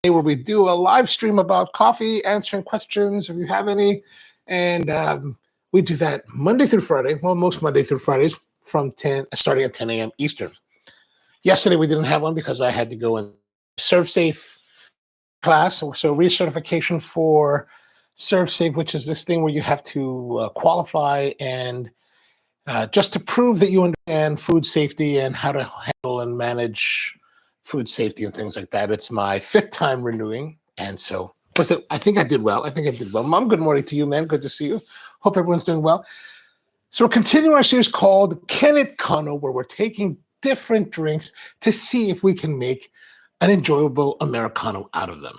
where we do a live stream about coffee, answering questions if you have any. And we do that Monday through Friday. Well, most Monday through Fridays from starting at 10 a.m. Eastern. Yesterday, we didn't have one because I had to go in ServeSafe class. So recertification for ServeSafe, which is this thing where you have to qualify and just to prove that you understand food safety and how to handle and manage food safety and things like that. It's my 5th time renewing. And so I think I did well. Mom, good morning to you, man. Good to see you. Hope everyone's doing well. So we're continuing our series called Americano, where we're taking different drinks to see if we can make an enjoyable Americano out of them.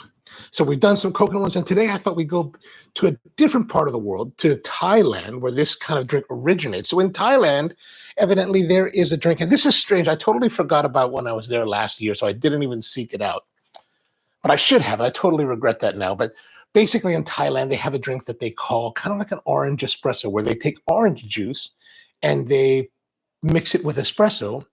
So we've done some coconut ones, and today I thought we'd go to a different part of the world, to Thailand, where this kind of drink originates. So in Thailand, evidently there is a drink, and this is strange. I totally forgot about when I was there last year, so I didn't even seek it out. But I should have. I totally regret that now. But basically in Thailand, they have a drink that they call kind of like an orange espresso, where they take orange juice and they mix it with espresso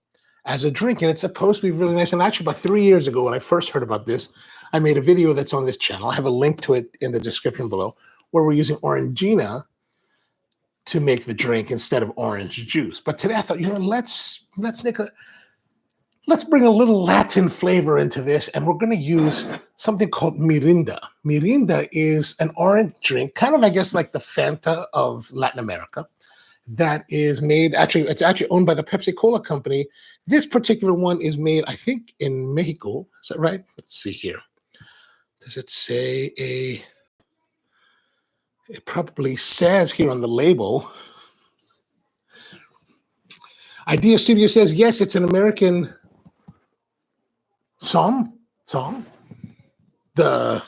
as a drink, and it's supposed to be really nice. And actually, about 3 years ago, when I first heard about this, I made a video that's on this channel. I have a link to it in the description below, where we're using Orangina to make the drink instead of orange juice. But today I thought, let's bring a little Latin flavor into this, and we're going to use something called Mirinda. Mirinda is an orange drink, kind of, I guess, like the Fanta of Latin America. That is made, it's actually owned by the Pepsi-Cola company. This particular one is made, I think, in Mexico. Is that right? Let's see here. Does it say it probably says here on the label. Idea Studio says, yes, it's an American song. The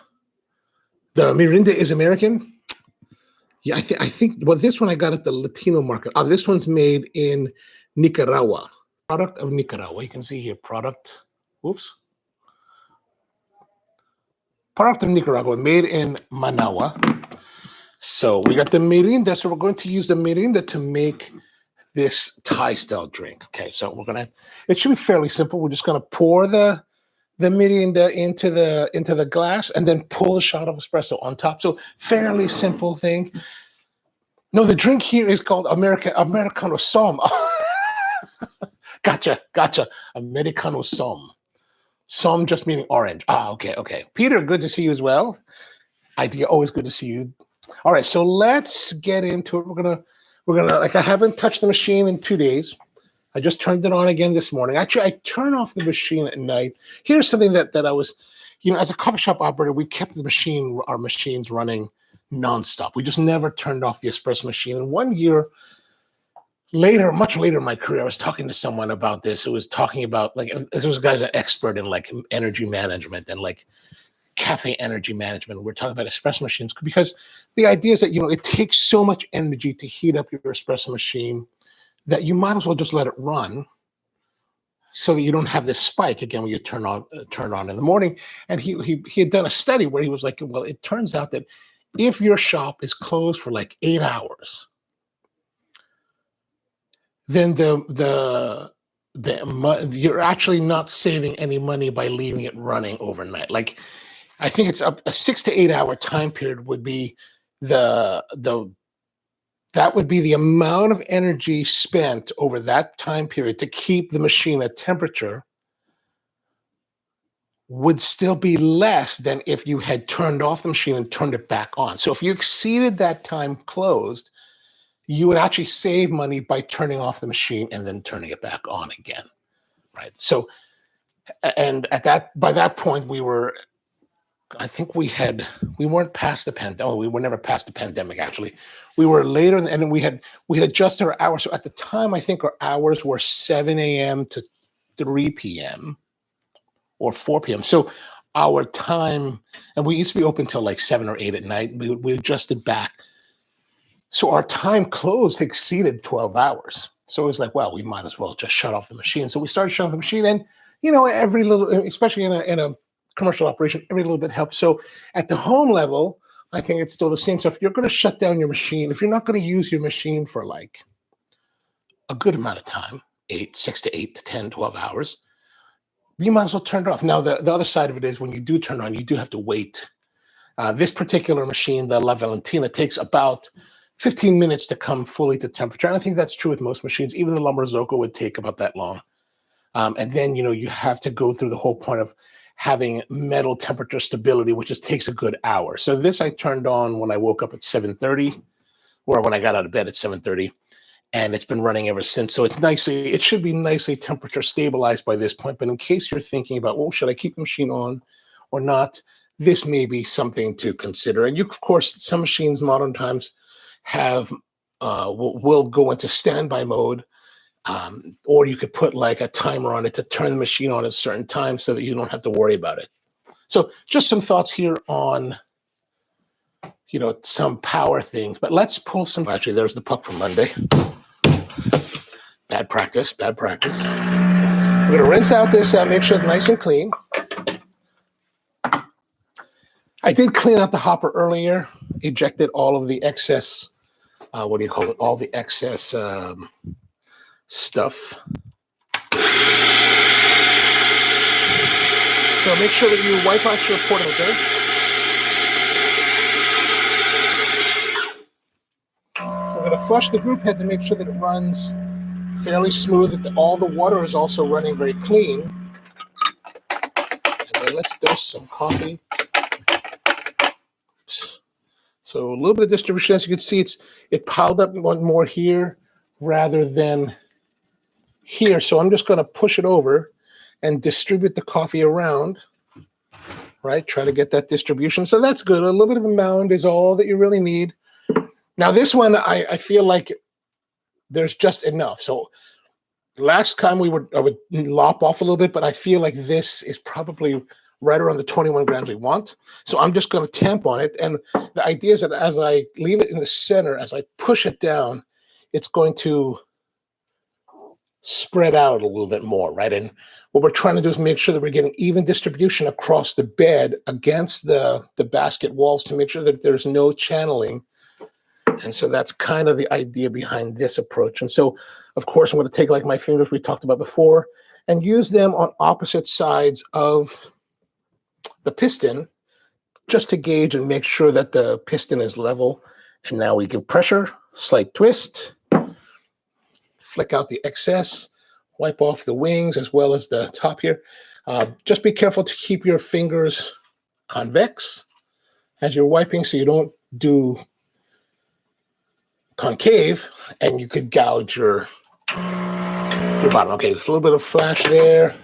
Mirinda is American. Yeah, I think, well, this one I got at the Latino market. This one's made in Nicaragua. Product of Nicaragua. You can see here, product of Nicaragua, made in Managua. So we got the Mirinda. So we're going to use the Mirinda to make this Thai-style drink. Okay, so it should be fairly simple. We're just gonna pour the Mirinda into the glass and then pull a shot of espresso on top. So fairly simple thing. No, the drink here is called Americano Som. Gotcha. Americano Som. Som just meaning orange. Okay. Peter, good to see you as well. Idea, always good to see you. All right, so let's get into it. We're gonna like, I haven't touched the machine in 2 days. I just turned it on again this morning. Actually, I turn off the machine at night. Here's something that I was, as a coffee shop operator, we kept our machines running nonstop. We just never turned off the espresso machine. And 1 year later, much later in my career, I was talking to someone about this. It was talking about, like, this was a guy, an expert in like energy management and like cafe energy management. We're talking about espresso machines because the idea is that, it takes so much energy to heat up your espresso machine that you might as well just let it run so that you don't have this spike again when you turn it on in the morning. And he had done a study where he was like, well, it turns out that if your shop is closed for like 8 hours, then you're actually not saving any money by leaving it running overnight. Like, I think it's a 6 to 8 hour time period would be that would be the amount of energy spent over that time period to keep the machine at temperature would still be less than if you had turned off the machine and turned it back on. So if you exceeded that time closed, you would actually save money by turning off the machine and then turning it back on again, right? So, and by that point, we were never past the pandemic, actually. We were later, and then we had adjusted our hours. So at the time, I think our hours were 7 a.m. to 3 p.m. or 4 p.m. So our time, and we used to be open till like 7 or 8 at night. We adjusted back. So our time closed exceeded 12 hours. So it was like, well, we might as well just shut off the machine. So we started shutting off the machine, and every little, especially in a commercial operation, every little bit helps. So at the home level, I think it's still the same. So if you're going to shut down your machine, if you're not going to use your machine for like a good amount of time, 6 to 8 to 10, 12 hours, you might as well turn it off. Now, the other side of it is when you do turn it on, you do have to wait. This particular machine, the La Valentina, takes about 15 minutes to come fully to temperature. And I think that's true with most machines. Even the La Marzocco would take about that long. And then, you have to go through the whole point of having metal temperature stability, which just takes a good hour. So this I turned on when I woke up at 7:30, or when I got out of bed at 7:30. And it's been running ever since. So it should be nicely temperature stabilized by this point. But in case you're thinking about, well, should I keep the machine on or not? This may be something to consider. And of course, some machines modern times have, will go into standby mode. Or you could put like a timer on it to turn the machine on at certain times so that you don't have to worry about it. So just some thoughts here on, some power things. But let's pull some, actually, there's the puck from Monday. Bad practice. We're going to rinse out this, make sure it's nice and clean. I did clean out the hopper earlier, ejected all of the excess, all the excess stuff. So make sure that you wipe out your portable dirt. We're going to flush the group head to make sure that it runs fairly smooth, that all the water is also running very clean. And then let's dose some coffee. So a little bit of distribution. As you can see, it piled up one more here rather than here. So I'm just going to push it over and distribute the coffee around, right? Try to get that distribution. So that's good. A little bit of a mound is all that you really need. Now this one, I feel like there's just enough. So last time I would lop off a little bit, but I feel like this is probably right around the 21 grams we want. So I'm just going to tamp on it. And the idea is that as I leave it in the center, as I push it down, it's going to spread out a little bit more, right? And what we're trying to do is make sure that we're getting even distribution across the bed against the basket walls to make sure that there's no channeling. And so that's kind of the idea behind this approach. And so, of course, I'm going to take like my fingers we talked about before and use them on opposite sides of the piston just to gauge and make sure that the piston is level. And now we give pressure, slight twist, flick out the excess, wipe off the wings as well as the top here. Just be careful to keep your fingers convex as you're wiping so you don't do concave and you could gouge your bottom. Okay, there's a little bit of flash there.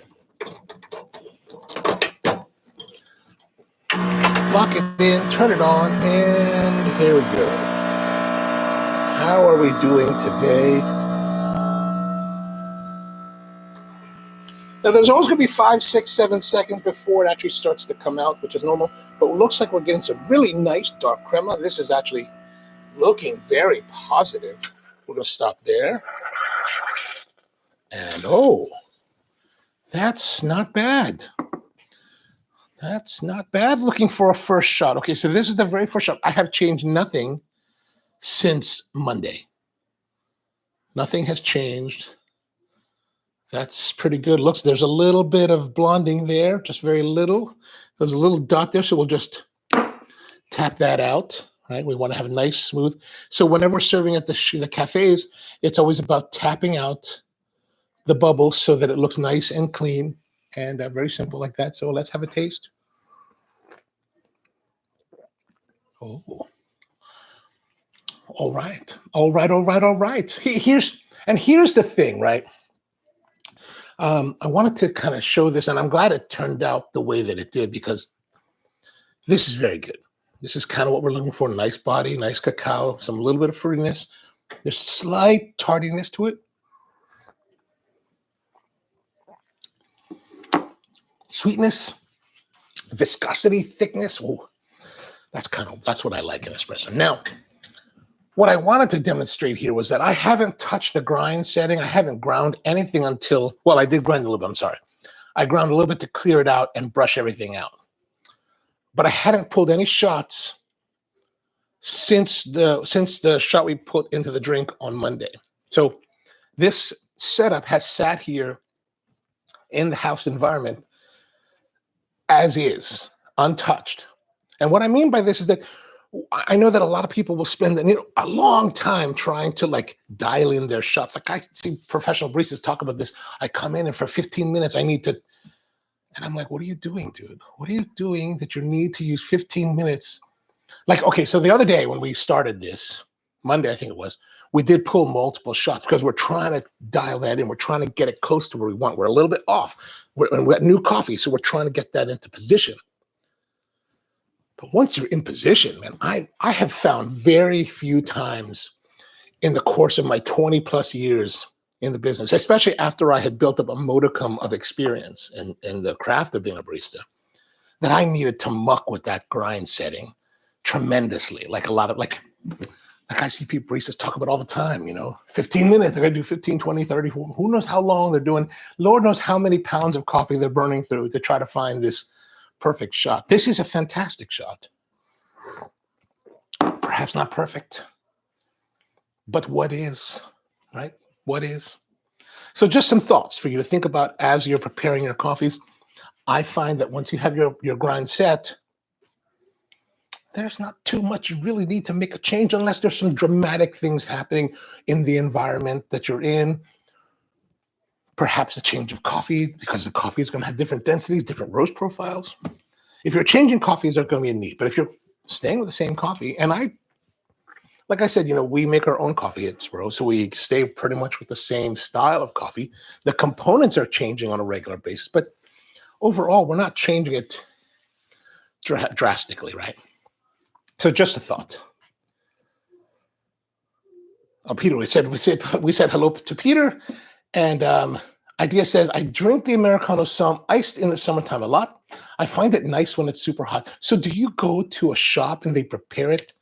Lock it in, turn it on, and here we go. How are we doing today? Now, there's always going to be 5, 6, 7 seconds before it actually starts to come out, which is normal, but it looks like we're getting some really nice dark crema. This is actually looking very positive. We're going to stop there. And, oh, that's not bad. That's not bad looking for a first shot. Okay, so this is the very first shot. I have changed nothing since Monday. Nothing has changed. That's pretty good. Looks, there's a little bit of blonding there, just very little. There's a little dot there, so we'll just tap that out, right? We want to have a nice, smooth. So whenever we're serving at the cafes, it's always about tapping out the bubbles so that it looks nice and clean. And very simple like that. So let's have a taste. Oh, all right. Here's the thing, right? I wanted to kind of show this, and I'm glad it turned out the way that it did because this is very good. This is kind of what we're looking for. Nice body, nice cacao, some little bit of fruitiness. There's slight tardiness to it. Sweetness, viscosity, thickness. Oh, that's what I like in espresso. Now, what I wanted to demonstrate here was that I haven't touched the grind setting. I haven't ground anything until, well, I did grind a little bit. I'm sorry. I ground a little bit to clear it out and brush everything out. But I hadn't pulled any shots since the shot we put into the drink on Monday. So this setup has sat here in the house environment as is, untouched. And what I mean by this is that I know that a lot of people will spend a long time trying to like dial in their shots. Like I see professional baristas talk about this. I come in and for 15 minutes I need to, and I'm like, what are you doing, dude? What are you doing that you need to use 15 minutes? Like, okay, so the other day when we started this, Monday I think it was, we did pull multiple shots because we're trying to dial that in. We're trying to get it close to where we want. We're a little bit off. And we got new coffee, so we're trying to get that into position. But once you're in position, man, I have found very few times in the course of my 20 plus years in the business, especially after I had built up a modicum of experience in the craft of being a barista, that I needed to muck with that grind setting tremendously. Like I see people baristas talk about all the time, 15 minutes, they're going to do 15, 20, 30, who knows how long they're doing. Lord knows how many pounds of coffee they're burning through to try to find this perfect shot. This is a fantastic shot. Perhaps not perfect, but what is, right? What is? So just some thoughts for you to think about as you're preparing your coffees. I find that once you have your grind set, there's not too much you really need to make a change unless there's some dramatic things happening in the environment that you're in. Perhaps a change of coffee because the coffee is going to have different densities, different roast profiles. If you're changing coffees, they're going to be neat. But if you're staying with the same coffee, and like I said, we make our own coffee at Espresso, so we stay pretty much with the same style of coffee. The components are changing on a regular basis, but overall, we're not changing it drastically, right? So just a thought. Oh, Peter, we said hello to Peter, and Idea says, I drink the Americano some iced in the summertime a lot. I find it nice when it's super hot. So do you go to a shop and they prepare it?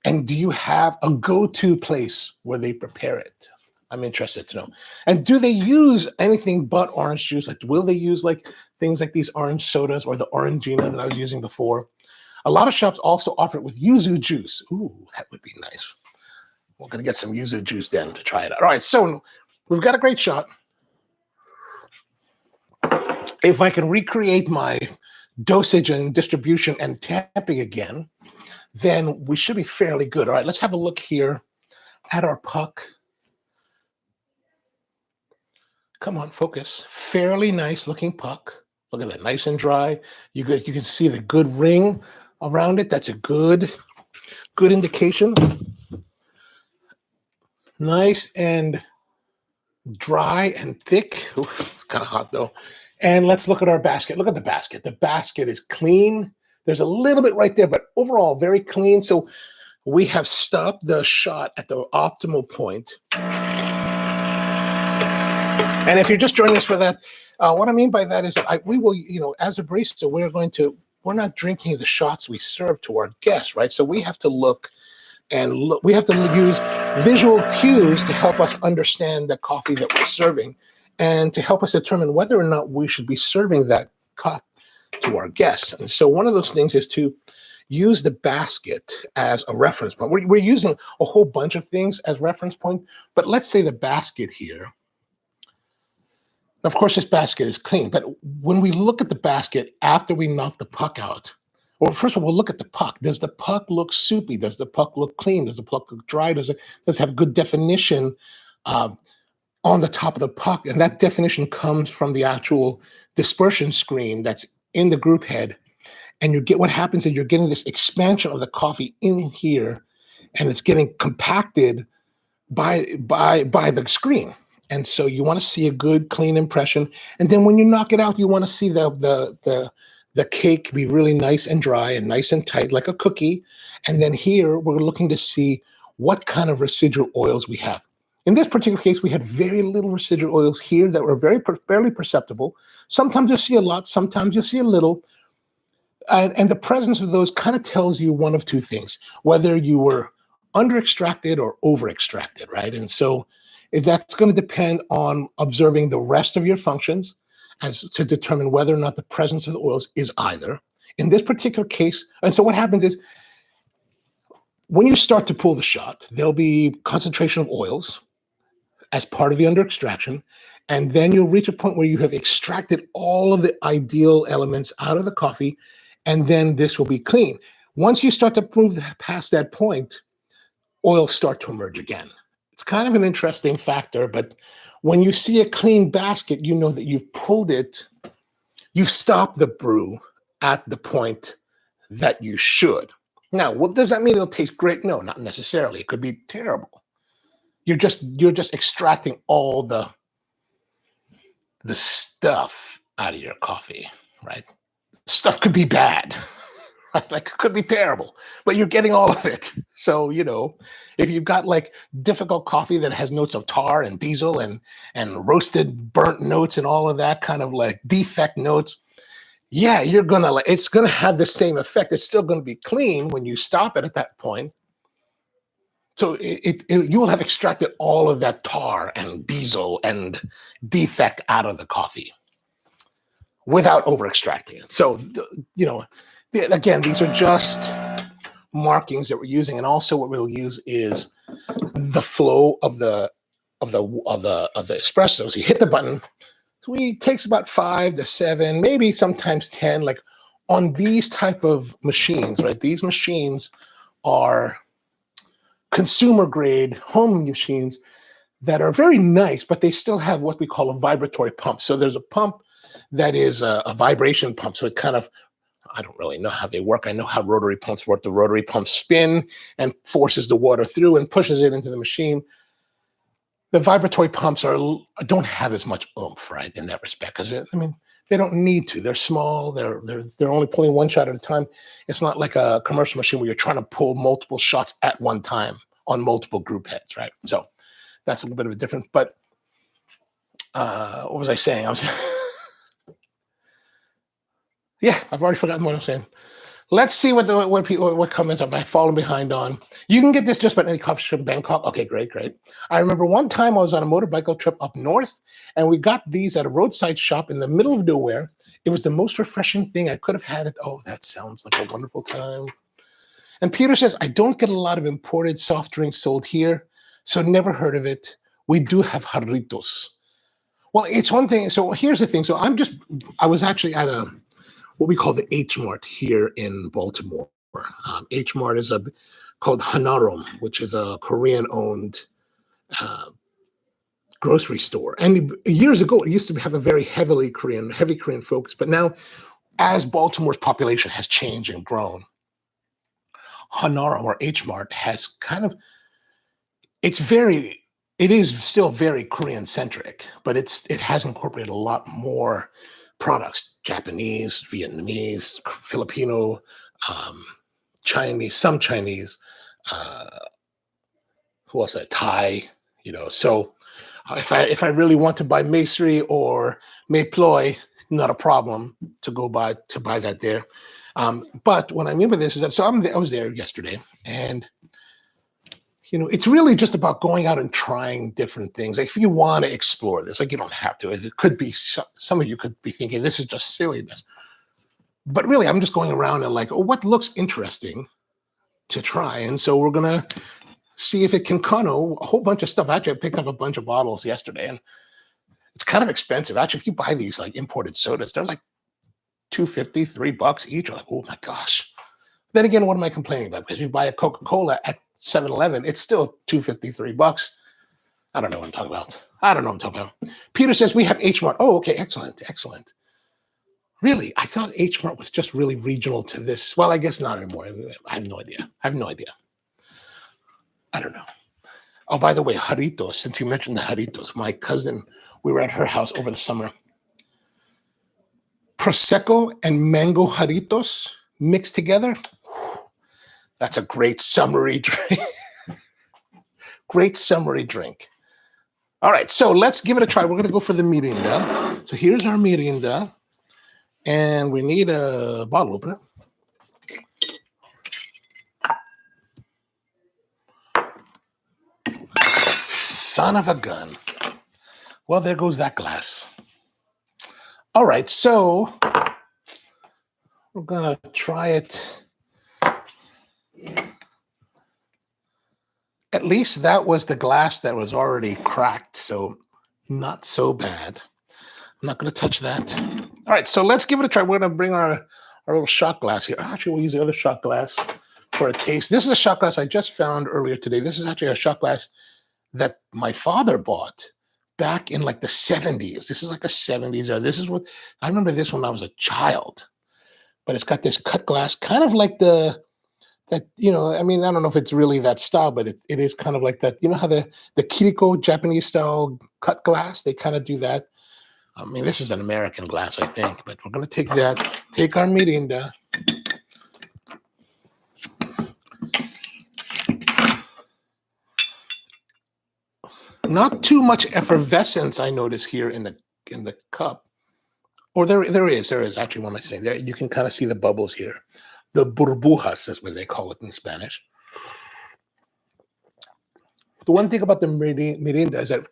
And do you have a go-to place where they prepare it? I'm interested to know. And do they use anything but orange juice? Like, will they use like things like these orange sodas or the Orangina that I was using before? A lot of shops also offer it with yuzu juice. Ooh, that would be nice. We're going to get some yuzu juice then to try it out. All right, so we've got a great shot. If I can recreate my dosage and distribution and tapping again, then we should be fairly good. All right, let's have a look here at our puck. Come on, focus. Fairly nice looking puck. Look at that, nice and dry. You can see the good ring around it. That's a good indication. Nice and dry and thick. Ooh, it's kind of hot though. And let's look at our basket. Look at the basket. The basket is clean. There's a little bit right there, but overall very clean. So we have stopped the shot at the optimal point. And if you're just joining us for that, what I mean by that is that we will, as a barista, we're not drinking the shots we serve to our guests, right? So we have to we have to use visual cues to help us understand the coffee that we're serving and to help us determine whether or not we should be serving that cup to our guests. And so one of those things is to use the basket as a reference point. We're using a whole bunch of things as reference point, but let's say the basket here. Of course, this basket is clean, but when we look at the basket after we knock the puck out, well, first of all, we'll look at the puck. Does the puck look soupy? Does the puck look clean? Does the puck look dry? Does it have good definition on the top of the puck? And that definition comes from the actual dispersion screen that's in the group head. And what happens is you're getting this expansion of the coffee in here, and it's getting compacted by the screen. And so you want to see a good, clean impression. And then when you knock it out, you want to see the cake be really nice and dry and nice and tight, like a cookie. And then here, we're looking to see what kind of residual oils we have. In this particular case, we had very little residual oils here that were barely perceptible. Sometimes you'll see a lot, sometimes you'll see a little. And the presence of those kind of tells you one of two things, whether you were under-extracted or over-extracted, right? And so that's going to depend on observing the rest of your functions as to determine whether or not the presence of the oils is either. In this particular case, and so what happens is when you start to pull the shot, there'll be concentration of oils as part of the under extraction. And then you'll reach a point where you have extracted all of the ideal elements out of the coffee, and then this will be clean. Once you start to move past that point, oils start to emerge again. It's kind of an interesting factor, but when you see a clean basket, you know that you've pulled it, you've stopped the brew at the point that you should. Now, what does that mean? It'll taste great? No, not necessarily. It could be terrible. You're just extracting all the stuff out of your coffee, right? Stuff could be bad, right? Like it could be terrible, but you're getting all of it. So, if you've got like difficult coffee that has notes of tar and diesel and roasted burnt notes and all of that kind of like defect notes, yeah, it's gonna have the same effect. It's still gonna be clean when you stop it at that point. So you will have extracted all of that tar and diesel and defect out of the coffee without over extracting it. So, again, these are just markings that we're using, and also what we'll use is the flow of the espresso. So you hit the button. So it takes about 5 to 7, maybe sometimes 10. Like on these type of machines, right? These machines are consumer grade home machines that are very nice, but they still have what we call a vibratory pump. So there's a pump that is a vibration pump. So it kind of, I don't really know how they work. I know how rotary pumps work. The rotary pumps spin and forces the water through and pushes it into the machine. The vibratory pumps don't have as much oomph, right, in that respect, because they don't need to. They're small. They're only pulling one shot at a time. It's not like a commercial machine where you're trying to pull multiple shots at one time on multiple group heads, right? So that's a little bit of a difference. But what was I saying? Yeah, I've already forgotten what I'm saying. Let's see what comments am I falling behind on. You can get this just about any coffee shop in Bangkok. Okay, great. I remember one time I was on a motorcycle trip up north, and we got these at a roadside shop in the middle of nowhere. It was the most refreshing thing I could have had. Oh, that sounds like a wonderful time. And Peter says, I don't get a lot of imported soft drinks sold here, so never heard of it. We do have jarritos. Well, it's one thing. So here's the thing. So I was actually at what we call the H Mart here in Baltimore. H Mart is called Hanarom, which is a Korean-owned grocery store. And years ago, it used to have a very heavy Korean focus. But now, as Baltimore's population has changed and grown, Hanarom or H Mart has it is still very Korean-centric, but it has incorporated a lot more products: Japanese, Vietnamese, Filipino, Chinese, some Chinese, who else? Thai, So if I really want to buy Maesri or Mayploy, not a problem to buy that there. But what I mean by this is that I was there yesterday, and it's really just about going out and trying different things. Like if you want to explore this, like you don't have to. It could be some of you could be thinking this is just silliness, but really I'm just going around and like, what looks interesting to try. And so we're gonna see if it can a whole bunch of stuff. Actually, I picked up a bunch of bottles yesterday, and it's kind of expensive. Actually, if you buy these like imported sodas, they're like $2.50, $3 each. You're like, oh my gosh. Then again, what am I complaining about? Because you buy a Coca-Cola at 7-Eleven, it's still $2.50, $3. I don't know what I'm talking about. Peter says we have H Mart. Oh, okay, excellent. Really, I thought H Mart was just really regional to this. Well, I guess not anymore. I have no idea. I don't know. Oh, by the way, jarritos. Since you mentioned the jarritos, my cousin, we were at her house over the summer. Prosecco and mango jarritos mixed together. That's a great summery drink. Great summery drink. All right, so let's give it a try. We're going to go for the Mirinda. So here's our Mirinda. And we need a bottle opener. Son of a gun. Well, there goes that glass. All right, so we're going to try it. At least that was the glass that was already cracked, so not so bad. I'm not going to touch that. All right, so let's give it a try. We're going to bring our little shot glass here. Actually, we'll use the other shot glass for a taste. This is a shot glass I just found earlier today. This is actually a shot glass that my father bought back in like the 70s. This is like a 70s, or this is what I remember this when I was a child. But it's got this cut glass, kind of like that, you know, I mean, I don't know if it's really that style, but it is kind of like that. You know how the Kiriko Japanese style cut glass, they kind of do that. I mean, this is an American glass, I think, but we're going to take that, take our Mirinda. Not too much effervescence, I notice here in the cup. Or there is actually, what am I saying? There, you can kind of see the bubbles here. The burbujas is what they call it in Spanish. The one thing about the Mirinda is that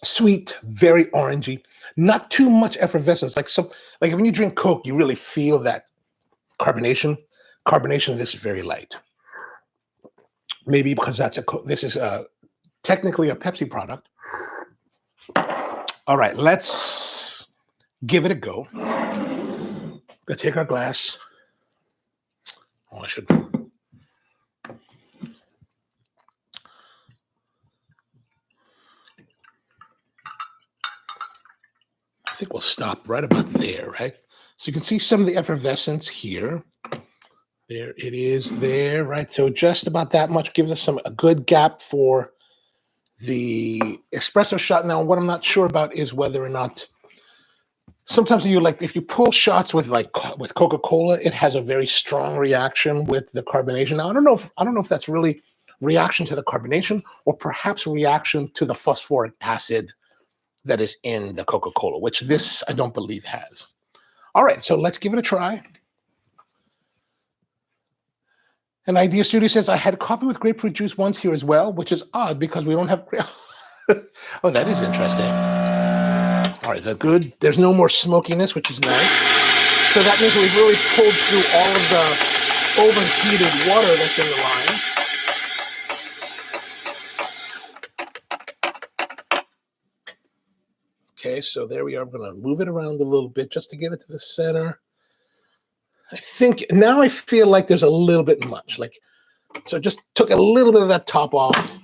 sweet, very orangey, not too much effervescence. Like when you drink Coke, you really feel that carbonation. Carbonation of this is very light. Maybe because this is technically a Pepsi product. All right, let's give it a go. Gonna take our glass. Oh, I should. I think we'll stop right about there, right? So you can see some of the effervescence here. There it is there, right? So just about that much gives us a good gap for the espresso shot. Now, what I'm not sure about is whether or not sometimes if you pull shots with Coca-Cola, it has a very strong reaction with the carbonation. Now, I don't know if that's really reaction to the carbonation or perhaps reaction to the phosphoric acid that is in the Coca-Cola, which this I don't believe has. All right, so let's give it a try. And Idea Studio says, I had coffee with grapefruit juice once here as well, which is odd because we don't have Oh, that is interesting. All right, that's good. There's no more smokiness, which is nice. So that means we've really pulled through all of the overheated water that's in the line. Okay, so there we are. I'm going to move it around a little bit just to get it to the center. I think now I feel like there's a little bit much. So just took a little bit of that top off.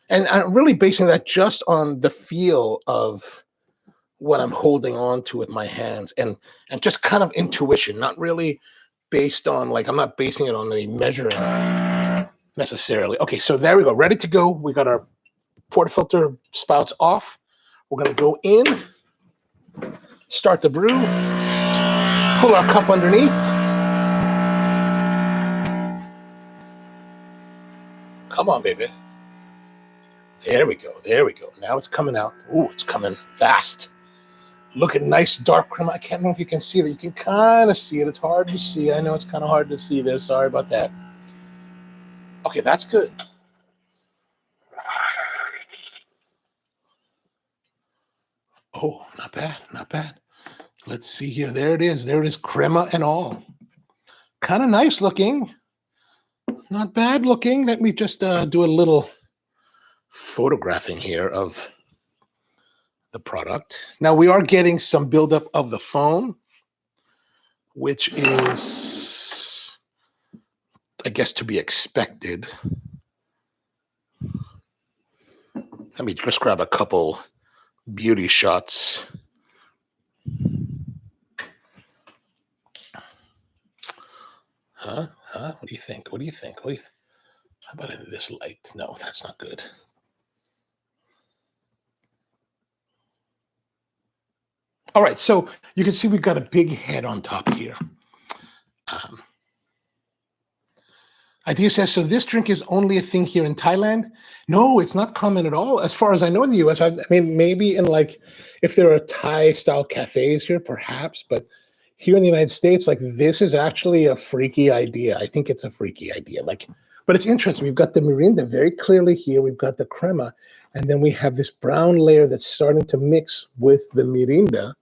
And I'm really basing that just on the feel of what I'm holding on to with my hands and just kind of intuition, not really based on, I'm not basing it on any measuring necessarily. Okay, so there we go. Ready to go. We got our portafilter spouts off. We're going to go in, start the brew, pull our cup underneath. Come on, baby. There we go. There we go. Now it's coming out. Ooh, it's coming fast. Look at nice dark crema. I can't know if you can see that. You can kind of see it. It's hard to see. I know it's kind of hard to see there. Sorry about that. Okay, that's good. Oh, not bad. Not bad. Let's see here. There it is. There it is, crema and all. Kind of nice looking. Not bad looking. Let me just do a little photographing here of the product. Now we are getting some buildup of the foam, which is, I guess, to be expected. Let me just grab a couple beauty shots. Huh? What do you think? What do you think? How about in this light? No, that's not good. All right, so you can see we've got a big head on top here. Idea says, so this drink is only a thing here in Thailand? No, it's not common at all. As far as I know in the US, I mean, maybe in if there are Thai-style cafes here, perhaps, but here in the United States, this is actually a freaky idea. I think it's a freaky idea. But it's interesting. We've got the Mirinda very clearly here. We've got the crema, and then we have this brown layer that's starting to mix with the Mirinda.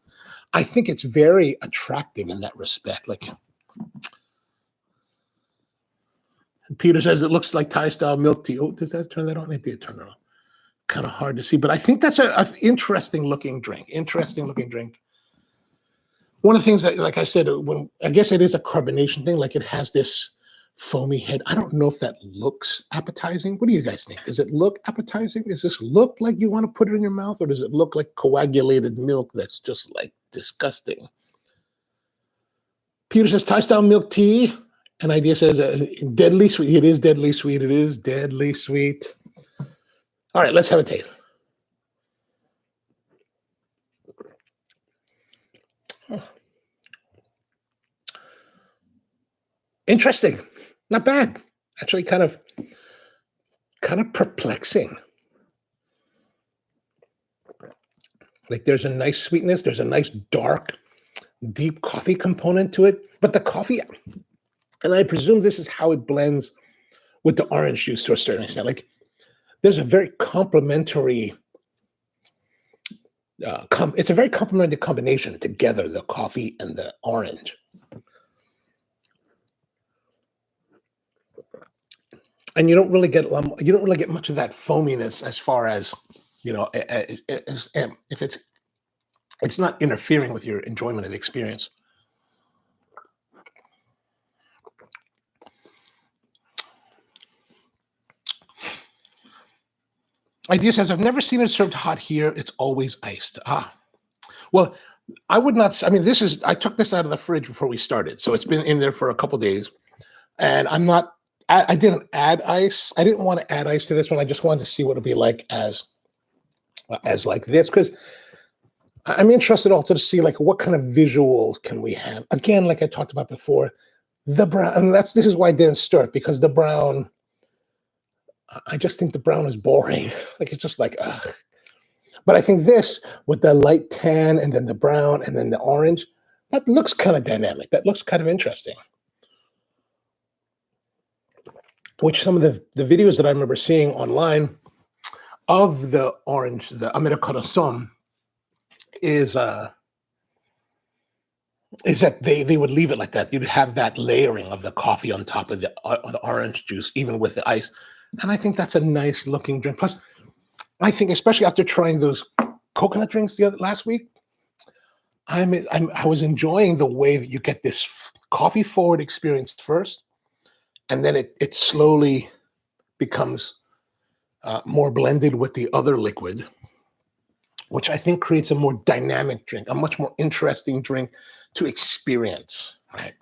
I think it's very attractive in that respect. Peter says it looks like Thai style milk tea. Oh, does that turn that on? It did turn it on. Kind of hard to see, but I think that's an interesting looking drink. Interesting looking drink. One of the things that, like I said, when I guess it is a carbonation thing, like it has this foamy head. I don't know if that looks appetizing. What do you guys think? Does it look appetizing? Does this look like you want to put it in your mouth, or does it look like coagulated milk that's just like disgusting? Peter says Thai style milk tea. An idea says deadly sweet. It is deadly sweet. It is deadly sweet. All right, let's have a taste. Interesting. Not bad. Actually, kind of perplexing. Like there's a nice sweetness. There's a nice dark, deep coffee component to it. But the coffee, and I presume this is how it blends with the orange juice to a certain extent. Like there's a very complementary, it's a very complementary combination together, the coffee and the orange. And you don't really get much of that foaminess as far as, if it's not interfering with your enjoyment of the experience. Idea says, I've never seen it served hot here. It's always iced. Well, I would not. I mean, I took this out of the fridge before we started, so it's been in there for a couple days, and I didn't add ice. I didn't want to add ice to this one. I just wanted to see what it'd be like as like this, because I'm interested also to see like what kind of visuals can we have. Again, like I talked about before, the brown, and this is why I didn't stir it, because the brown, I just think the brown is boring. Like it's just like, ugh. But I think this with the light tan and then the brown and then the orange, that looks kind of dynamic. That looks kind of interesting. Which some of the videos that I remember seeing online of the orange, the Americano is that they would leave it like that. You'd have that layering of the coffee on top of the orange juice, even with the ice. And I think that's a nice looking drink. Plus, I think especially after trying those coconut drinks last week, I was enjoying the way that you get this coffee forward experience first, and then it slowly becomes more blended with the other liquid, which I think creates a more dynamic drink, a much more interesting drink to experience, right?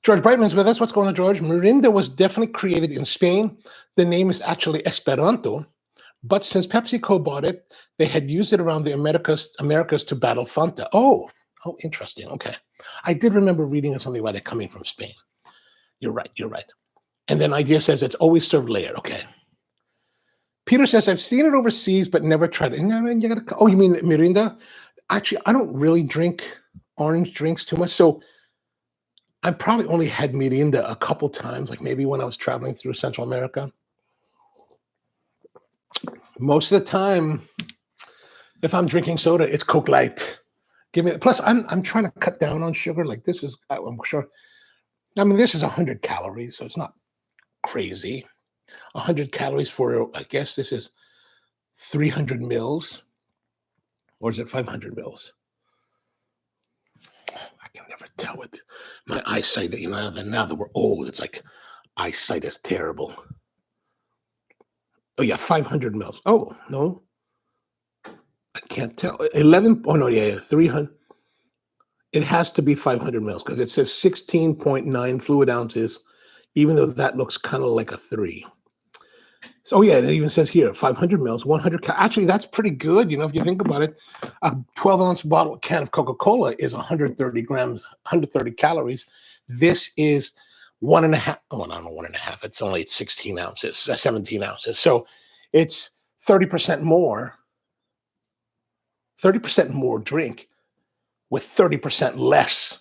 George Brightman's with us. What's going on, George? Mirinda was definitely created in Spain. The name is actually Esperanto, but since PepsiCo bought it, they had used it around the Americas to battle Fanta. Oh, interesting. Okay. I did remember reading something about it coming from Spain. You're right. And then Idea says it's always served layered. Okay. Peter says, I've seen it overseas, but never tried it. Oh, you mean Mirinda? Actually, I don't really drink orange drinks too much. So I probably only had Mirinda a couple times, like maybe when I was traveling through Central America. Most of the time, if I'm drinking soda, it's Coke Light. Plus, I'm trying to cut down on sugar. Like this is, I'm sure. I mean, this is 100 calories, so it's not crazy. 100 calories for, I guess this is 300 mils, or is it 500 mils? I can never tell with my eyesight. Now that we're old, it's like eyesight is terrible. Oh yeah, 500 mils. Oh no, I can't tell. 11. Oh no, yeah, 300. It has to be 500 mils because it says 16.9 fluid ounces, even though that looks kind of like a 3. So yeah, it even says here 500 mils, 100. Actually, that's pretty good. If you think about it, a 12-ounce can of Coca-Cola is 130 grams, 130 calories. This is 1.5. Oh, no, 1.5. It's only 16 ounces, 17 ounces. So it's 30% more. 30% more drink with 30% less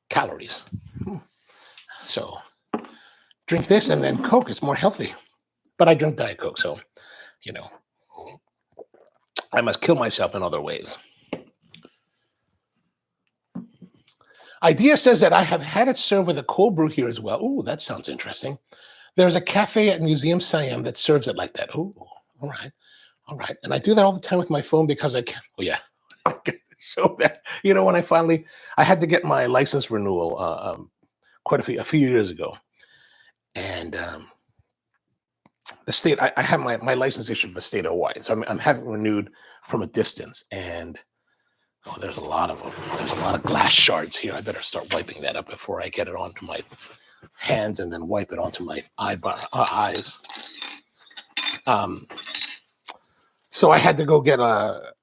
calories. So drink this and then Coke. It's more healthy. But I drink Diet Coke, so, I must kill myself in other ways. Idea says that I have had it served with a cold brew here as well. Ooh, that sounds interesting. There's a cafe at Museum Siam that serves it like that. Ooh, all right. All right. And I do that all the time with my phone because I can. Oh, yeah. So that, when I had to get my license renewal quite a few years ago. And the state, I have my license issued in the state of Hawaii. So I'm having renewed from a distance. And there's a lot of them. There's a lot of glass shards here. I better start wiping that up before I get it onto my hands and then wipe it onto my eyes. So I had to go get a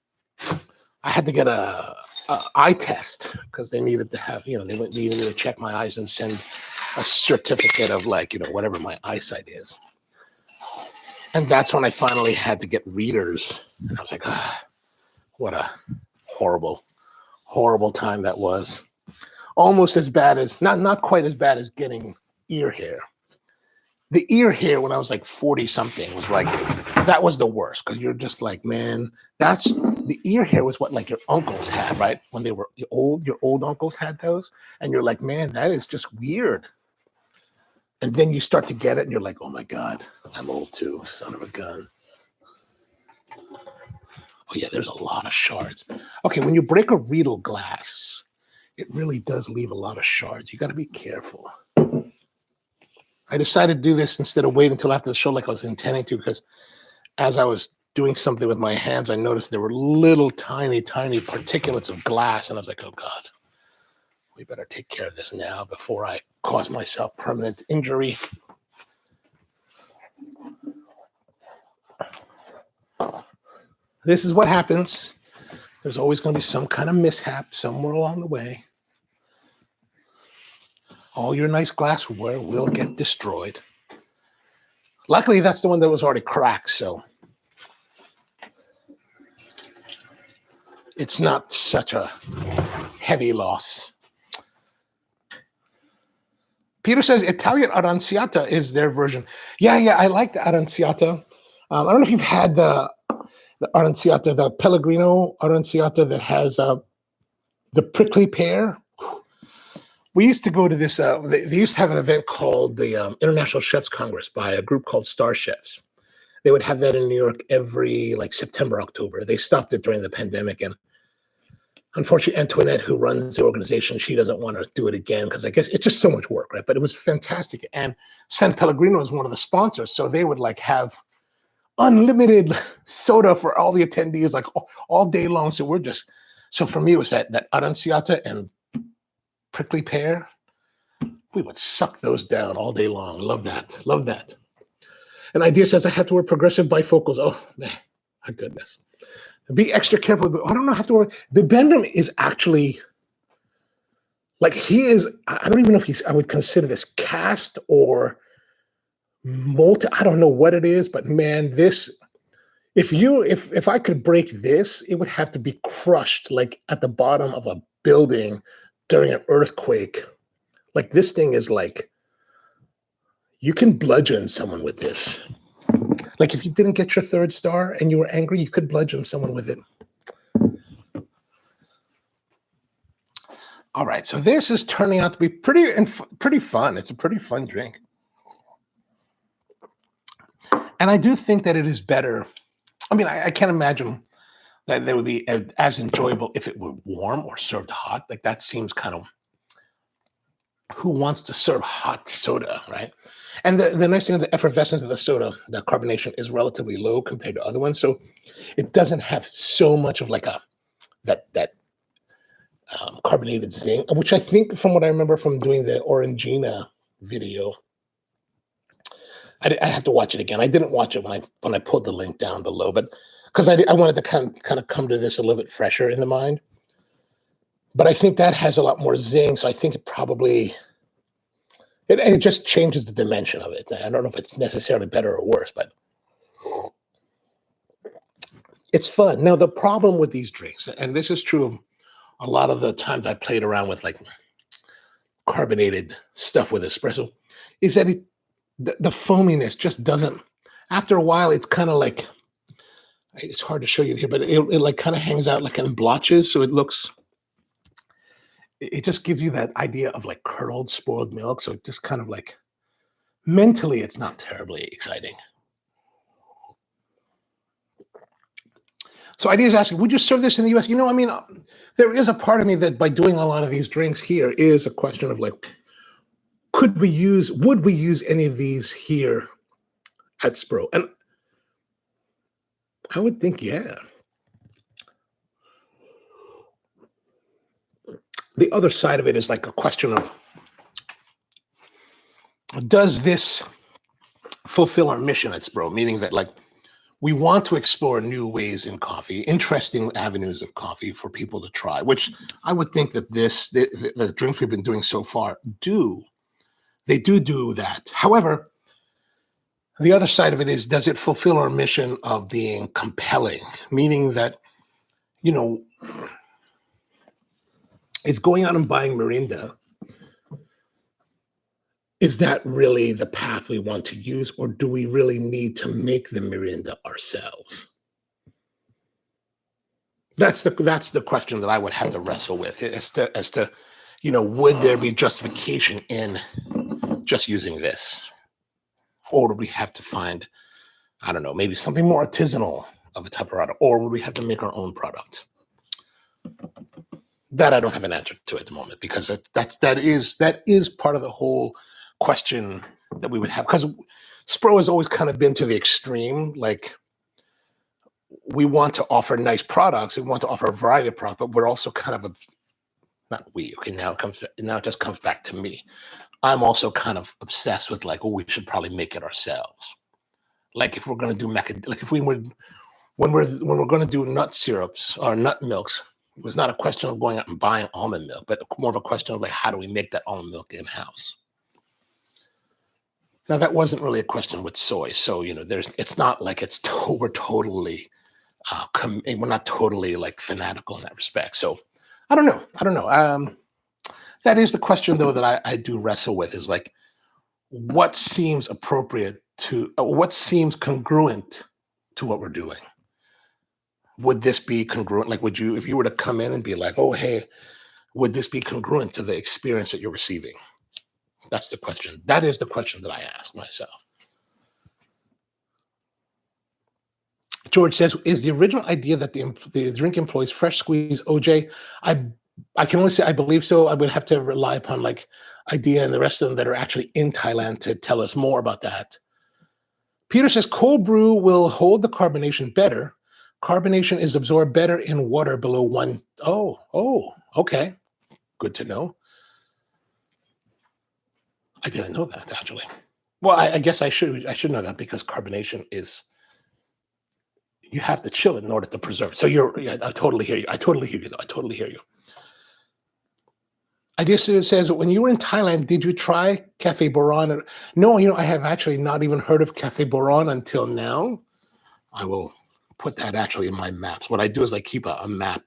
eye test because they needed to have, they needed me to check my eyes and send a certificate of whatever my eyesight is. And that's when I finally had to get readers. And I was like, what a horrible, horrible time that was. Almost as bad as, not quite as bad as getting ear hair. The ear hair when I was like 40 something was like, that was the worst. Cause you're just like, man, the ear hair was what like your uncles had, right? When they were old, your old uncles had those. And you're like, man, that is just weird. And then you start to get it and you're like, oh my God, I'm old too, son of a gun. Oh yeah, there's a lot of shards. Okay, when you break a Riedel glass, it really does leave a lot of shards. You got to be careful. I decided to do this instead of waiting until after the show like I was intending to, because as I was doing something with my hands, I noticed there were little tiny, tiny particulates of glass. And I was like, oh God, we better take care of this now before I cause myself permanent injury. This is what happens. There's always going to be some kind of mishap somewhere along the way. All your nice glassware will get destroyed. Luckily, that's the one that was already cracked, so it's not such a heavy loss. Peter says Italian aranciata is their version. Yeah, I like the aranciata. I don't know if you've had the aranciata, the Pellegrino aranciata that has the prickly pear. We used to go to this, they used to have an event called the International Chefs Congress by a group called Star Chefs. They would have that in New York every September, October. They stopped it during the pandemic. And unfortunately, Antoinette, who runs the organization, she doesn't want to do it again because I guess it's just so much work, right? But it was fantastic. And San Pellegrino was one of the sponsors. So they would have unlimited soda for all the attendees, all day long. So for me, it was that aranciata and prickly pear. We would suck those down all day long. Love that. An idea says I have to wear progressive bifocals. Oh, man, my goodness. Be extra careful. I don't know, have to worry. The Bendham is actually, he is, I don't even know if I would consider this cast or molten. I don't know what it is, but man, this, if I could break this, it would have to be crushed at the bottom of a building during an earthquake. This thing is you can bludgeon someone with this. If you didn't get your third star and you were angry, you could bludgeon someone with it. All right, so this is turning out to be pretty fun. It's a pretty fun drink. And I do think that it is better. I mean, I can't imagine that they would be as enjoyable if it were warm or served hot. That seems kind of, who wants to serve hot soda, right? And the nice thing is the effervescence of the soda, the carbonation is relatively low compared to other ones. So it doesn't have so much of that carbonated zing, which I think from what I remember from doing the Orangina video, I have to watch it again. I didn't watch it when I put the link down below, but because I wanted to kind of come to this a little bit fresher in the mind. But I think that has a lot more zing, so I think it just changes the dimension of it. I don't know if it's necessarily better or worse, but it's fun. Now, the problem with these drinks, and this is true of a lot of the times I played around with carbonated stuff with espresso, is that the foaminess just doesn't, after a while, it's kind of it's hard to show you here, but it kind of hangs out in blotches. So it looks, it just gives you that idea of like curdled spoiled milk. So it just kind of like mentally, it's not terribly exciting. So Idea is asking, would you serve this in the US? I mean, there is a part of me that by doing a lot of these drinks here is a question of like, would we use any of these here at Spro? And I would think, yeah. The other side of it is like a question of, does this fulfill our mission at Spro? Meaning that like, we want to explore new ways in coffee, interesting avenues of coffee for people to try, which I would think that the drinks we've been doing so far do that. However, the other side of it is, does it fulfill our mission of being compelling? Meaning that, is going out and buying Mirinda, is that really the path we want to use, or do we really need to make the Mirinda ourselves? That's the question that I would have to wrestle with as to would there be justification in just using this, or would we have to find, I don't know, maybe something more artisanal of a type of product, or would we have to make our own product? That I don't have an answer to at the moment, because that is part of the whole question that we would have, because Spro has always kind of been to the extreme. Like, we want to offer nice products, we want to offer a variety of products, but we're also kind of now it just comes back to me. I'm also kind of obsessed with like, we should probably make it ourselves. Like, if we're going to do when we're going to do nut syrups or nut milks, it was not a question of going out and buying almond milk, but more of a question of like, how do we make that almond milk in-house? Now, that wasn't really a question with soy. So, it's not like we're totally, we're not totally like fanatical in that respect. So I don't know. That is the question though, that I do wrestle with, is like, what seems appropriate to, what seems congruent to what we're doing? Would this be congruent? Like, would you, if you were to come in and be like, oh, hey, would this be congruent to the experience that you're receiving? That's the question. That is the question that I ask myself. George says, is the original idea that the drink employs fresh squeezed OJ? I can only say I believe so. I would have to rely upon like Idea and the rest of them that are actually in Thailand to tell us more about that. Peter says, cold brew will hold the carbonation better. Carbonation is absorbed better in water below 1. Oh, okay. Good to know. I didn't know that, actually. Well, I guess I should know that, because carbonation is, you have to chill it in order to preserve it. So I totally hear you. I totally hear you, though. I totally hear you. Idea says, when you were in Thailand, did you try Cafe Boran? No, I have actually not even heard of Cafe Boran until now. I will put that actually in my maps. What I do is I keep a map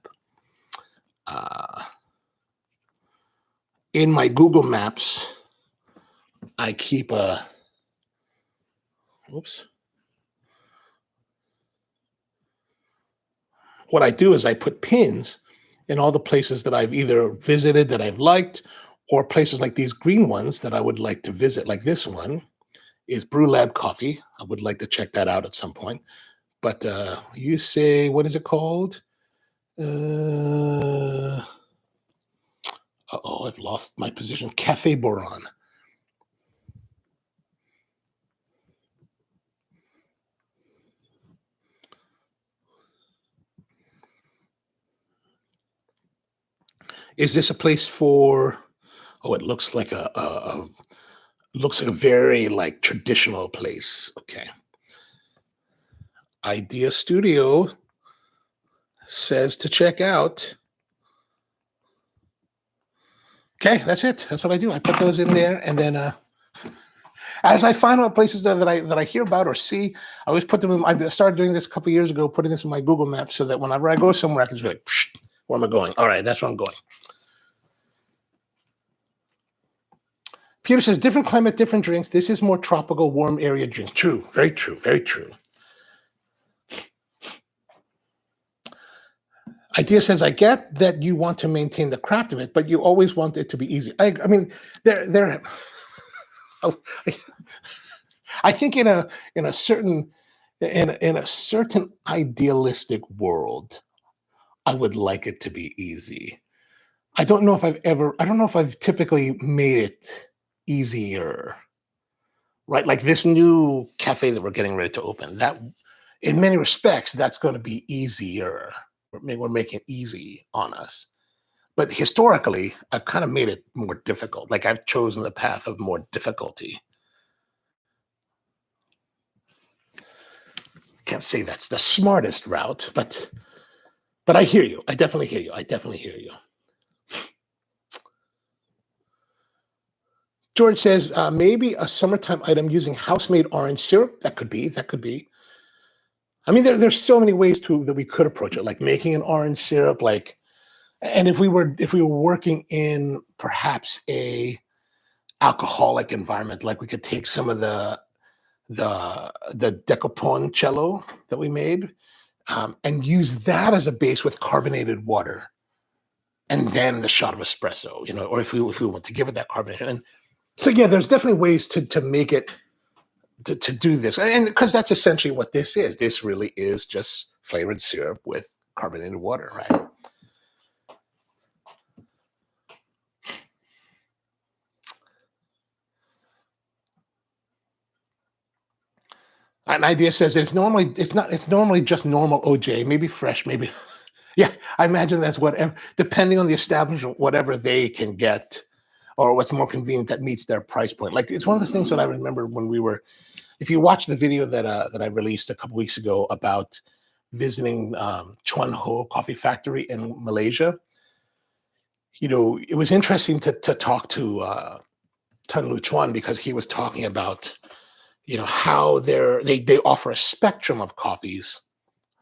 in my Google Maps. I keep what I do is I put pins in all the places that I've either visited that I've liked, or places like these green ones that I would like to visit. Like this one is Brew Lab Coffee. I would like to check that out at some point. But you say, what is it called? I've lost my position. Cafe Boran. Is this a place for? Oh, it looks like a very like traditional place. Okay. Idea Studio says to check out. Okay, that's it. That's what I do. I put those in there, and then as I find out places that I hear about or see, I always put them in. I started doing this a couple years ago, putting this in my Google Maps, so that whenever I go somewhere, I can just be like, where am I going? All right, that's where I'm going. Peter says, different climate, different drinks. This is more tropical, warm area drinks. True, very true, very true. Idea says, I get that you want to maintain the craft of it, but you always want it to be easy. I mean, there. I think in a certain in a certain idealistic world, I would like it to be easy. I don't know if I've typically made it easier, right? Like this new cafe that we're getting ready to open, that in many respects, that's going to be easier. We're making it easy on us. But historically, I've kind of made it more difficult. Like I've chosen the path of more difficulty. Can't say that's the smartest route, but I hear you. I definitely hear you. I definitely hear you. George says maybe a summertime item using house-made orange syrup. That could be. That could be. I mean, there's so many ways that we could approach it, like making an orange syrup, like, and if we were working in perhaps a alcoholic environment, like we could take some of the decaponcello that we made and use that as a base with carbonated water, and then the shot of espresso, or if we want to give it that carbonation. And so yeah, there's definitely ways to make it to do this, and because that's essentially what this is. This really is just flavored syrup with carbonated water, right? An idea says that it's normally just normal OJ, maybe fresh, maybe yeah. I imagine that's whatever, depending on the establishment, whatever they can get, or what's more convenient that meets their price point. Like it's one of the things that I remember when we were. If you watch the video that I released a couple weeks ago about visiting Chuan Ho Coffee Factory in Malaysia, it was interesting to talk to Tan Lu Chuan, because he was talking about how they offer a spectrum of coffees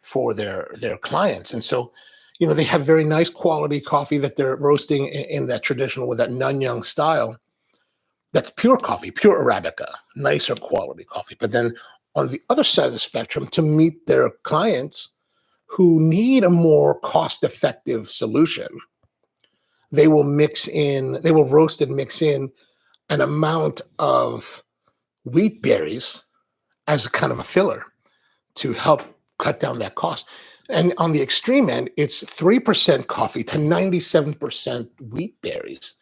for their clients. And so they have very nice quality coffee that they're roasting in that traditional, with that Nanyang style. That's pure coffee, pure Arabica, nicer quality coffee. But then on the other side of the spectrum, to meet their clients who need a more cost-effective solution, they will roast and mix in an amount of wheat berries as a kind of a filler to help cut down that cost. And on the extreme end, it's 3% coffee to 97% wheat berries.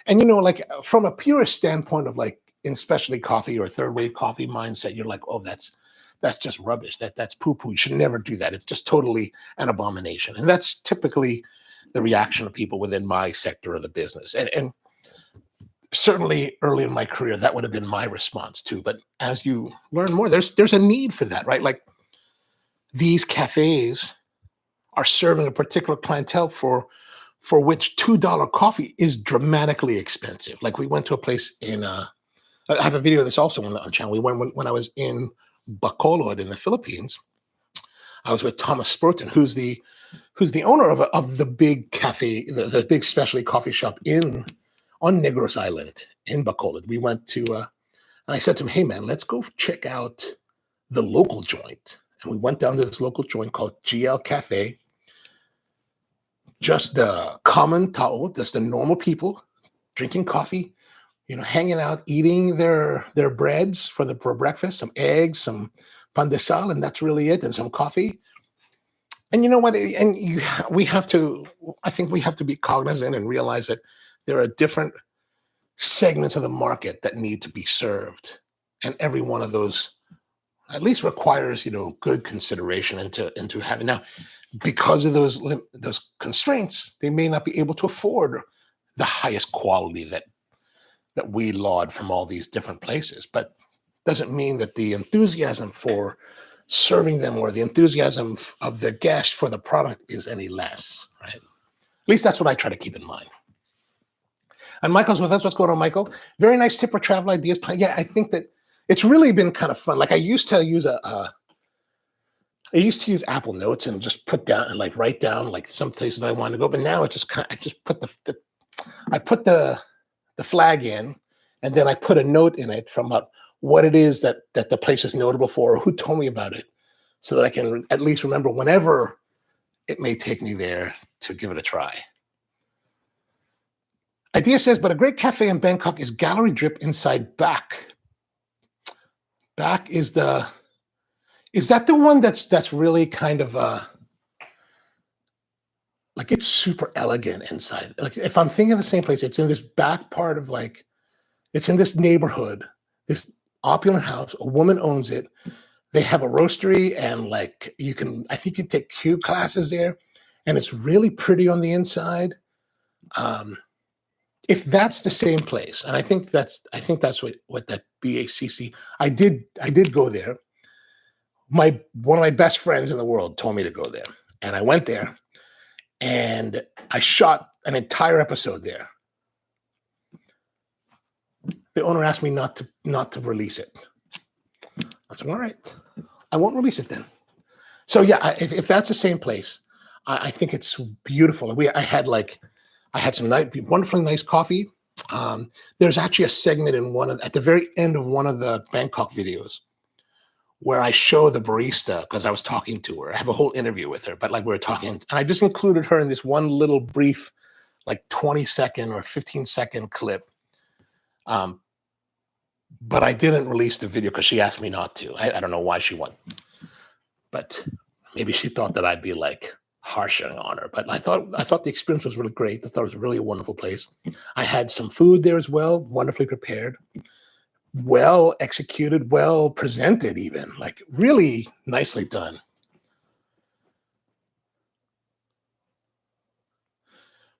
And like from a purist standpoint of like in specialty coffee or third wave coffee mindset, you're like, oh, that's just rubbish. That's poo-poo. You should never do that. It's just totally an abomination. And that's typically the reaction of people within my sector of the business. And certainly early in my career, that would have been my response too. But as you learn more, there's a need for that, right? Like these cafes are serving a particular clientele for which $2 coffee is dramatically expensive. Like we went to a place I have a video of this also on the channel. We went when I was in Bacolod in the Philippines. I was with Thomas Spurton, who's the owner of the big cafe, the big specialty coffee shop on Negros Island in Bacolod. We went to, and I said to him, hey man, let's go check out the local joint. And we went down to this local joint called GL Cafe. Just the common tao, just the normal people drinking coffee, hanging out, eating their breads for breakfast, some eggs, some pan de sal, and that's really it, and some coffee. And you know what? And I think we have to be cognizant and realize that there are different segments of the market that need to be served, and every one of those at least requires good consideration into having. Now, because of those constraints, they may not be able to afford the highest quality that we laud from all these different places. But doesn't mean that the enthusiasm for serving them or the enthusiasm of the guest for the product is any less, right? At least that's what I try to keep in mind. And Michael's with us. What's going on, Michael? Very nice tip for travel ideas. Yeah, I think that it's really been kind of fun. Like I used to use Apple Notes and just put down and like write down like some places that I wanted to go. But now I just put the flag in, and then I put a note in it from what it is that the place is notable for, or who told me about it, so that I can at least remember whenever it may take me there to give it a try. Idea says, but a great cafe in Bangkok is Gallery Drip inside Back. Back is that the one that's really kind of like it's super elegant inside. Like if I'm thinking of the same place, it's in this back part of like, it's in this neighborhood, this opulent house. A woman owns it. They have a roastery and like I think you take cube classes there, and it's really pretty on the inside. If that's the same place, and I think that's what that BACC. I did go there. One of my best friends in the world told me to go there, and I went there, and I shot an entire episode there. The owner asked me not to release it. I said, all right, I won't release it then. So yeah, if that's the same place, I think it's beautiful. I had some wonderfully nice coffee. There's actually a segment at the very end of one of the Bangkok videos where I show the barista, because I was talking to her. I have a whole interview with her, but like we were talking, and I just included her in this one little brief, like 20-second or 15-second clip. But I didn't release the video because she asked me not to. I don't know why she wouldn't, but maybe she thought that I'd be like harshing on her. But I thought the experience was really great. I thought it was really a wonderful place. I had some food there as well, wonderfully prepared, well executed, well presented, even like really nicely done.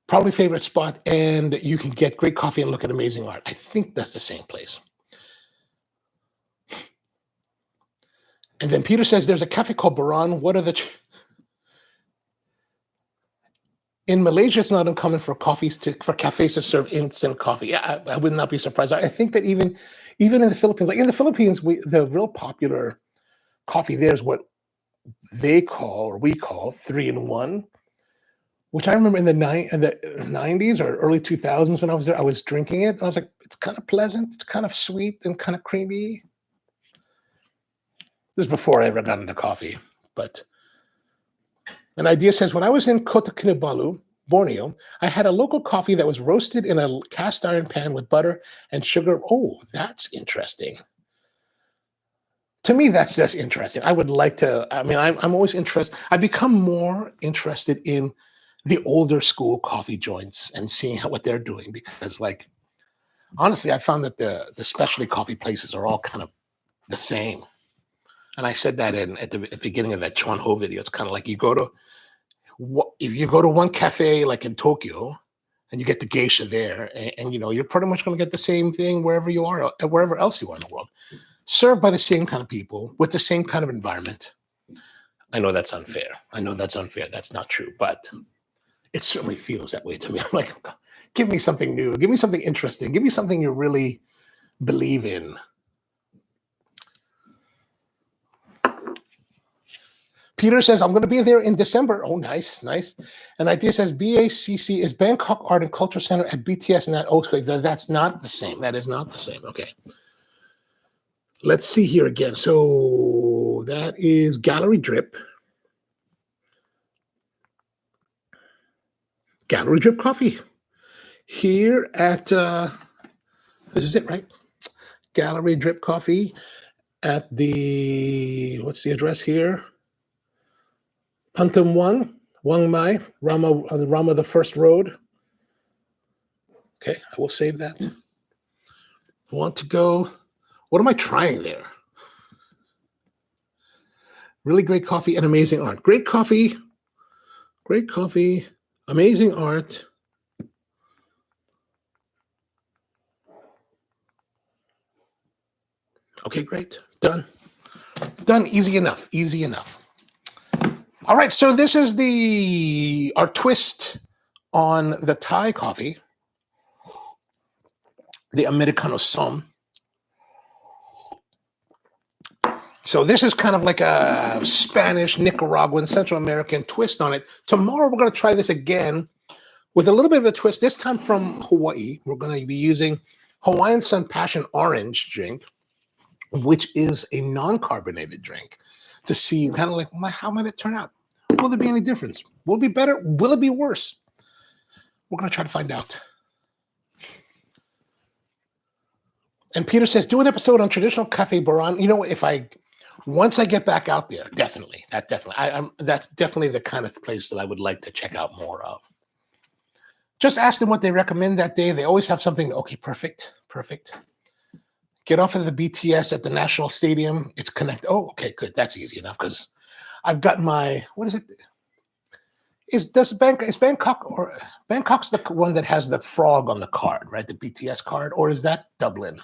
Probably favorite spot, and you can get great coffee and look at amazing art. I think that's the same place. And then Peter says there's a cafe called Baran. What are in Malaysia? It's not uncommon for cafes to serve instant coffee. Yeah, I would not be surprised. I think that even in the Philippines, like in the Philippines, the real popular coffee there is what we call 3-in-1, which I remember in the 90s or early 2000s when I was there. I was drinking it and I was like, it's kind of pleasant, it's kind of sweet and kind of creamy. This is before I ever got into coffee, but an idea says, when I was in Kota Kinabalu, Borneo, I had a local coffee that was roasted in a cast iron pan with butter and sugar. Oh, that's interesting. To me, that's just interesting. I would like to, I'm always interested. I become more interested in the older school coffee joints and seeing what they're doing, because like, honestly, I found that the specialty coffee places are all kind of the same. And I said that at the beginning of that Chuan Ho video. It's kind of like if you go to one cafe like in Tokyo and you get the geisha there, and you're pretty much going to get the same thing wherever you are, wherever else you are in the world, served by the same kind of people with the same kind of environment. I know that's unfair. That's not true, but it certainly feels that way to me. I'm like, give me something new, give me something interesting, give me something you really believe in. Peter says, I'm going to be there in December. Oh, nice. And Idea says, BACC is Bangkok Art and Culture Center at BTS, and that's not the same. That is not the same. Okay. Let's see here again. So that is Gallery Drip. Gallery Drip Coffee. Here at, this is it, right? Gallery Drip Coffee at what's the address here? Pantum Wang Mai, Rama the First Road. Okay, I will save that. I want to go. What am I trying there? Really great coffee and amazing art. Great coffee, amazing art. Okay, great. Done. Easy enough. All right, so this is our twist on the Thai coffee, the Americano Som. So this is kind of like a Spanish, Nicaraguan, Central American twist on it. Tomorrow we're going to try this again with a little bit of a twist, this time from Hawaii. We're going to be using Hawaiian Sun Passion Orange drink, which is a non-carbonated drink, to see kind of like how might it turn out. Will there be any difference? Will it be better? Will it be worse? We're going to try to find out. And Peter says, do an episode on traditional cafe Boran. You know, once I get back out there, definitely. That's definitely the kind of place that I would like to check out more of. Just ask them what they recommend that day. They always have something. Okay, perfect. Get off of the BTS at the National Stadium. It's connected. Oh, okay, good. That's easy enough because I've got my, what is it? Is Bangkok, or Bangkok's the one that has the frog on the card, right? The BTS card, or is that Dublin?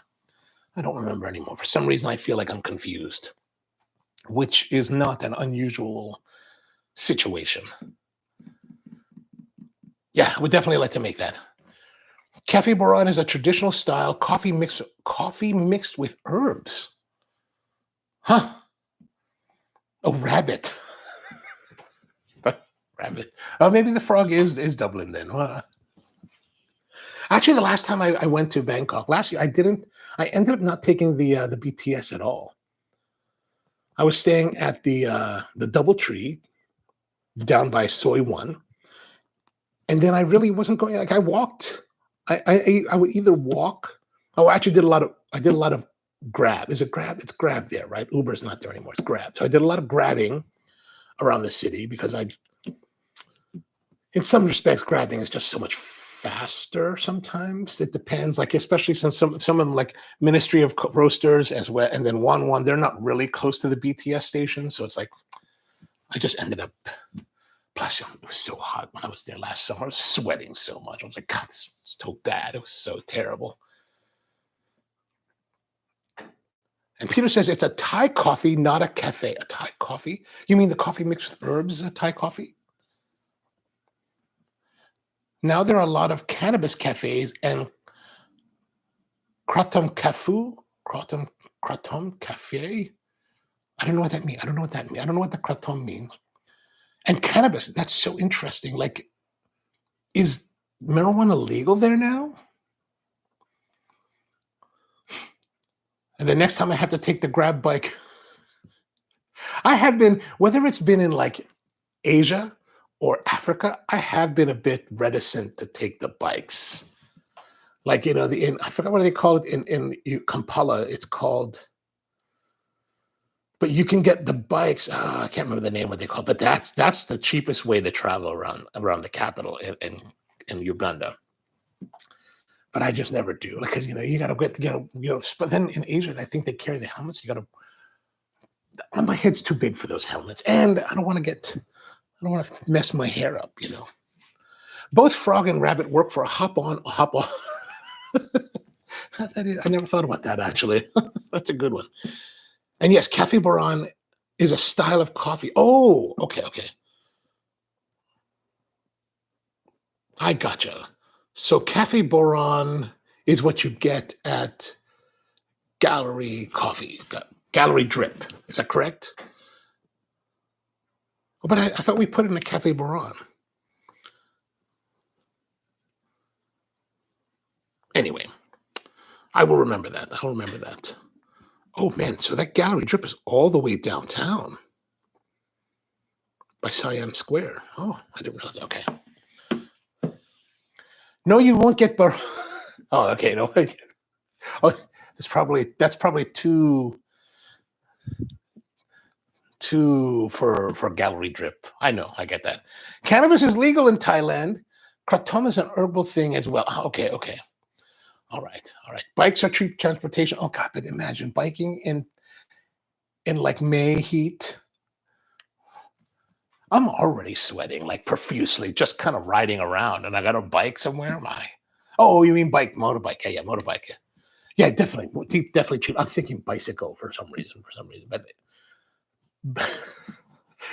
I don't remember anymore. For some reason, I feel like I'm confused, which is not an unusual situation. Yeah, I would definitely like to make that. Cafe Boran is a traditional style coffee mixed with herbs. Huh? Oh, rabbit. Rabbit. Oh, maybe the frog is Dublin then. Actually, the last time I went to Bangkok last year, I ended up not taking the BTS at all. I was staying at the DoubleTree down by Soi One, and then I really wasn't going. Like I walked. I would either walk. Oh, I actually did a lot of Grab. Is it Grab? It's Grab there, right? Uber's not there anymore. It's Grab. So I did a lot of grabbing around the city because in some respects, grabbing is just so much faster. Sometimes it depends. Like especially since some of them, like Ministry of Roasters as well, and then One, they're not really close to the BTS station. So it's like I just ended up. Plus, it was so hot when I was there last summer. I was sweating so much. I was like, God, this is so bad. It was so terrible. And Peter says it's a Thai coffee, not a cafe. A Thai coffee? You mean the coffee mixed with herbs is a Thai coffee? Now there are a lot of cannabis cafes and kratom cafe. I don't know what that means. I don't know what the kratom means. And cannabis, that's so interesting. Like, is marijuana legal there now? And the next time I have to take the Grab bike, I have been, whether it's been in like Asia or Africa, I have been a bit reticent to take the bikes. Like, you know, I forgot what they call it in Kampala. It's called, but you can get the bikes. I can't remember the name what they call it, but that's the cheapest way to travel around the capital in Uganda. But I just never do, because you got to get. But then in Asia, I think they carry the helmets. You got to. My head's too big for those helmets, and I don't want to mess my hair up. Both frog and rabbit work for a hop on, a hop off. I never thought about that actually. That's a good one. And yes, Cafe Boran is a style of coffee. Oh, okay. I gotcha. So Cafe Boran is what you get at Gallery Coffee, Gallery Drip. Is that correct? Oh, but I thought we put it in a Cafe Boran. Anyway, I will remember that. I'll remember that. Oh, man, so that Gallery Drip is all the way downtown by Siam Square. Oh, I didn't realize. Okay. No, you won't get Oh, okay. No. Oh, that's probably too for Gallery Drip. I know. I get that. Cannabis is legal in Thailand. Kratom is an herbal thing as well. Okay. All right. Bikes are cheap transportation. Oh God, but imagine biking in like May heat. I'm already sweating like profusely, just kind of riding around, and I got a bike somewhere. Oh, you mean motorbike? Yeah, motorbike. Yeah, definitely cheap. I'm thinking bicycle for some reason, but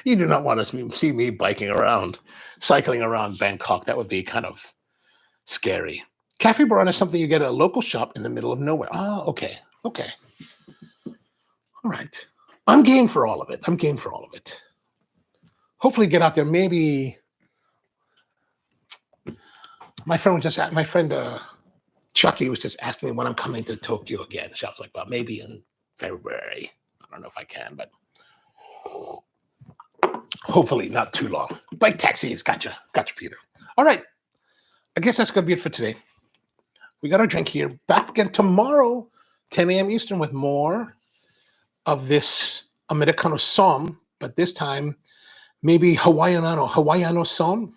you do not want to see me cycling around Bangkok. That would be kind of scary. Cafe Boran is something you get at a local shop in the middle of nowhere. Oh, okay. All right. I'm game for all of it. Hopefully get out there. Maybe my friend Chucky was just asking me when I'm coming to Tokyo again. So I was like, well, maybe in February. I don't know if I can, but Hopefully not too long. Bike taxis. Gotcha, Peter. All right. I guess that's going to be it for today. We got our drink here. Back again tomorrow, 10 a.m. Eastern, with more of this Americano Som, but this time maybe Hawaiiano Som.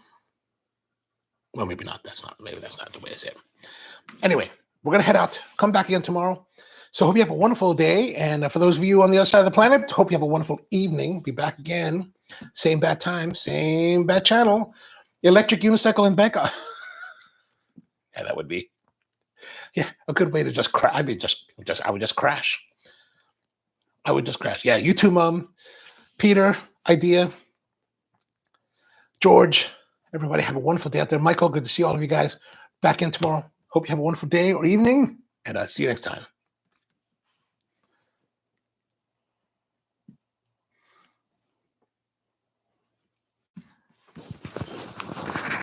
Well, maybe not. Maybe that's not the way I say it. Anyway, we're going to head out. Come back again tomorrow. So hope you have a wonderful day. And for those of you on the other side of the planet, hope you have a wonderful evening. Be back again. Same bad time, same bad channel. Electric unicycle in Bangkok. Yeah, that would be. Yeah, a good way to just crash. I would just crash. I would just crash. Yeah, you too, Mom. Peter, Idea, George, everybody have a wonderful day out there. Michael, good to see all of you guys. Back in tomorrow. Hope you have a wonderful day or evening, and I'll see you next time.